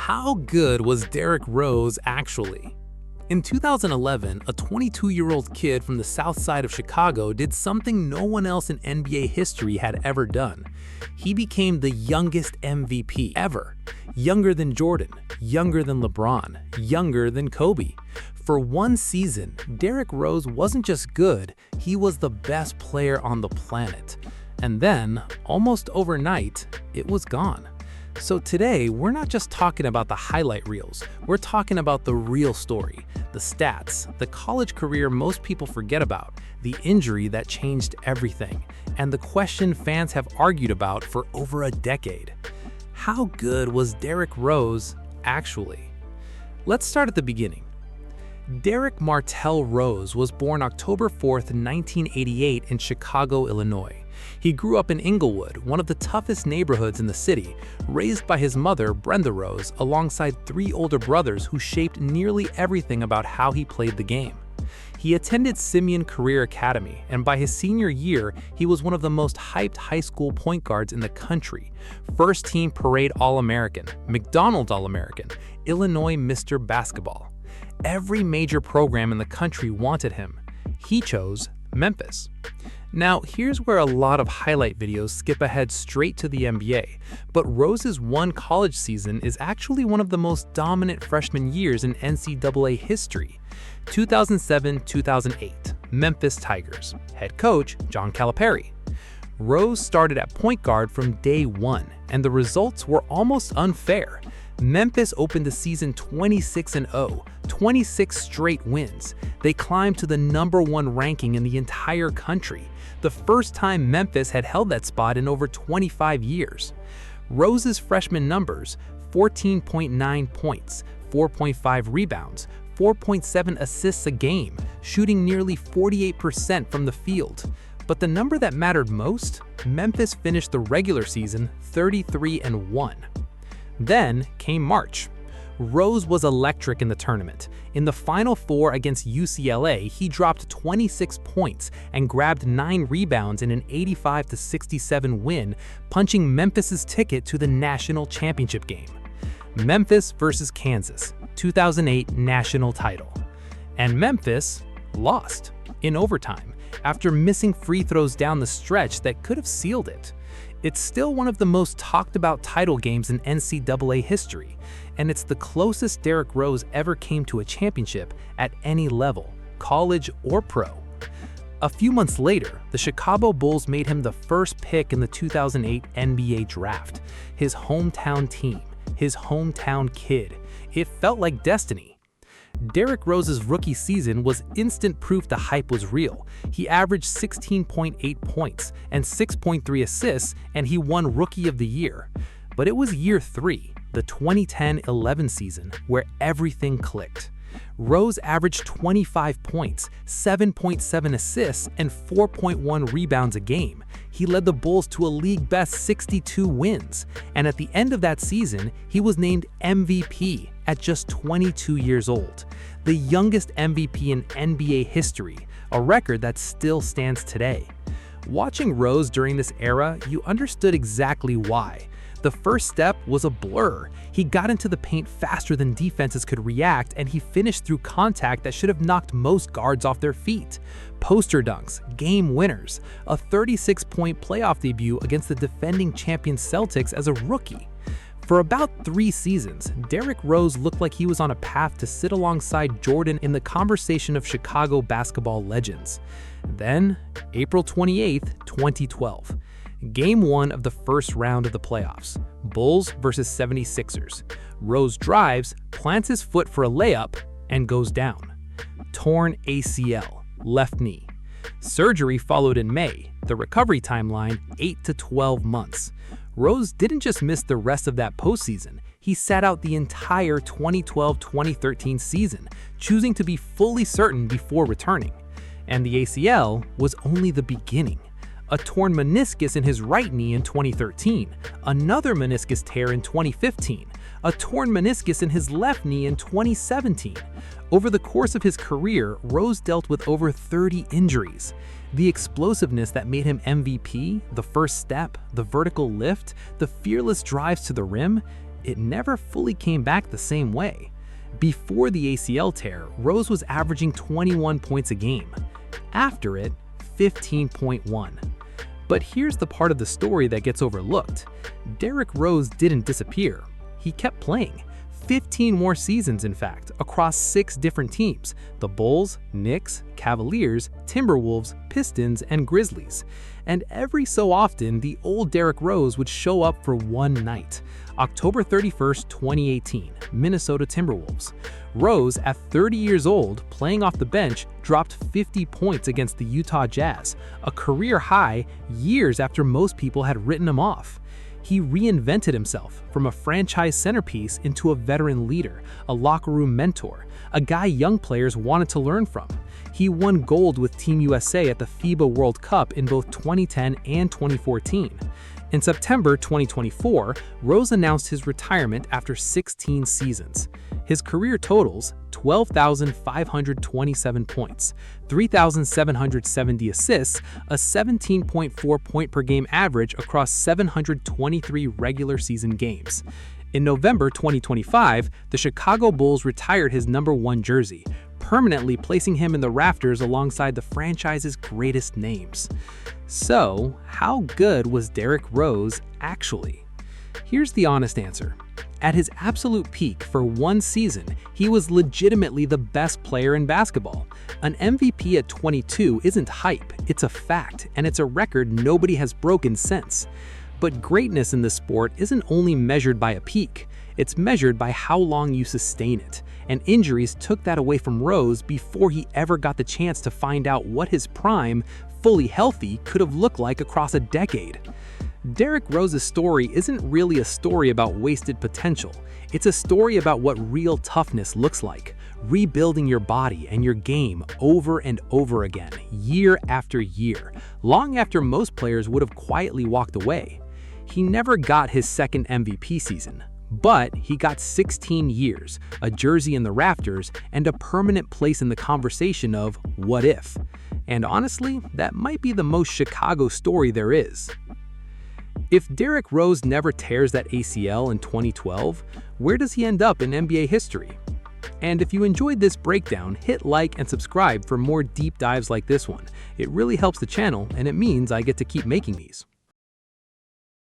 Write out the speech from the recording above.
How good was Derrick Rose actually? In 2011, a 22-year-old kid from the south side of Chicago did something no one else in NBA history had ever done. He became the youngest MVP ever. Younger than Jordan, younger than LeBron, younger than Kobe. For one season, Derrick Rose wasn't just good, he was the best player on the planet. And then, almost overnight, it was gone. So today, we're not just talking about the highlight reels, we're talking about the real story, the stats, the college career most people forget about, the injury that changed everything, and the question fans have argued about for over a decade. How good was Derrick Rose actually? Let's start at the beginning. Derrick Martell Rose was born October 4th, 1988 in Chicago, Illinois. He grew up in Inglewood, one of the toughest neighborhoods in the city, raised by his mother, Brenda Rose, alongside three older brothers who shaped nearly everything about how he played the game. He attended Simeon Career Academy, and by his senior year, he was one of the most hyped high school point guards in the country. First team Parade All-American, McDonald's All-American, Illinois Mr. Basketball. Every major program in the country wanted him. He chose Memphis. Now, here's where a lot of highlight videos skip ahead straight to the NBA, but Rose's one college season is actually one of the most dominant freshman years in NCAA history. 2007-2008, Memphis Tigers. Head coach, John Calipari. Rose started at point guard from day one, and the results were almost unfair. Memphis opened the season 26-0, 26 straight wins. They climbed to the #1 ranking in the entire country, the first time Memphis had held that spot in over 25 years. Rose's freshman numbers: 14.9 points, 4.5 rebounds, 4.7 assists a game, shooting nearly 48% from the field. But the number that mattered most? Memphis finished the regular season 33-1. Then came March. Rose was electric in the tournament. In the Final Four against UCLA, he dropped 26 points and grabbed 9 rebounds in an 85-67 win, punching Memphis's ticket to the national championship game. Memphis versus Kansas, 2008 national title. And Memphis lost in overtime after missing free throws down the stretch that could have sealed it. It's still one of the most talked about title games in NCAA history, and it's the closest Derrick Rose ever came to a championship at any level, college or pro. A few months later, the Chicago Bulls made him the first pick in the 2008 NBA draft. His hometown team, his hometown kid. It felt like destiny. Derrick Rose's rookie season was instant proof the hype was real. He averaged 16.8 points and 6.3 assists, and he won Rookie of the Year. But it was year 3, the 2010-11 season, where everything clicked. Rose averaged 25 points, 7.7 assists, and 4.1 rebounds a game. He led the Bulls to a league-best 62 wins, and at the end of that season, he was named MVP at just 22 years old, the youngest MVP in NBA history, a record that still stands today. Watching Rose during this era, you understood exactly why. The first step was a blur. He got into the paint faster than defenses could react, and he finished through contact that should have knocked most guards off their feet. Poster dunks, game winners, a 36-point playoff debut against the defending champion Celtics as a rookie. For about 3 seasons, Derrick Rose looked like he was on a path to sit alongside Jordan in the conversation of Chicago basketball legends. Then, April 28, 2012. Game 1 of the first round of the playoffs, Bulls versus 76ers. Rose drives, plants his foot for a layup, and goes down. Torn ACL, left knee. Surgery followed in May, the recovery timeline 8 to 12 months. Rose didn't just miss the rest of that postseason, he sat out the entire 2012-2013 season, choosing to be fully certain before returning. And the ACL was only the beginning. A torn meniscus in his right knee in 2013, another meniscus tear in 2015, a torn meniscus in his left knee in 2017. Over the course of his career, Rose dealt with over 30 injuries. The explosiveness that made him MVP, the first step, the vertical lift, the fearless drives to the rim, it never fully came back the same way. Before the ACL tear, Rose was averaging 21 points a game. After it, 15.1. But here's the part of the story that gets overlooked. Derrick Rose didn't disappear. He kept playing. 15 more seasons, in fact, across 6 different teams: the Bulls, Knicks, Cavaliers, Timberwolves, Pistons, and Grizzlies. And every so often, the old Derrick Rose would show up for one night. October 31st, 2018, Minnesota Timberwolves. Rose, at 30 years old, playing off the bench, dropped 50 points against the Utah Jazz, a career high years after most people had written him off. He reinvented himself from a franchise centerpiece into a veteran leader, a locker room mentor, a guy young players wanted to learn from. He won gold with Team USA at the FIBA World Cup in both 2010 and 2014. In September 2024, Rose announced his retirement after 16 seasons. His career totals: 12,527 points, 3,770 assists, a 17.4 point per game average across 723 regular season games. In November 2025, the Chicago Bulls retired his #1 jersey, permanently placing him in the rafters alongside the franchise's greatest names. So, how good was Derrick Rose actually? Here's the honest answer. At his absolute peak for one season, he was legitimately the best player in basketball. An MVP at 22 isn't hype, it's a fact, and it's a record nobody has broken since. But greatness in this sport isn't only measured by a peak, it's measured by how long you sustain it. And injuries took that away from Rose before he ever got the chance to find out what his prime, fully healthy, could have looked like across a decade. Derrick Rose's story isn't really a story about wasted potential. It's a story about what real toughness looks like, rebuilding your body and your game over and over again, year after year, long after most players would have quietly walked away. He never got his second MVP season, but he got 16 years, a jersey in the rafters, and a permanent place in the conversation of what if. And honestly, that might be the most Chicago story there is. If Derrick Rose never tears that ACL in 2012, where does he end up in NBA history? And if you enjoyed this breakdown, hit like and subscribe for more deep dives like this one. It really helps the channel, and it means I get to keep making these.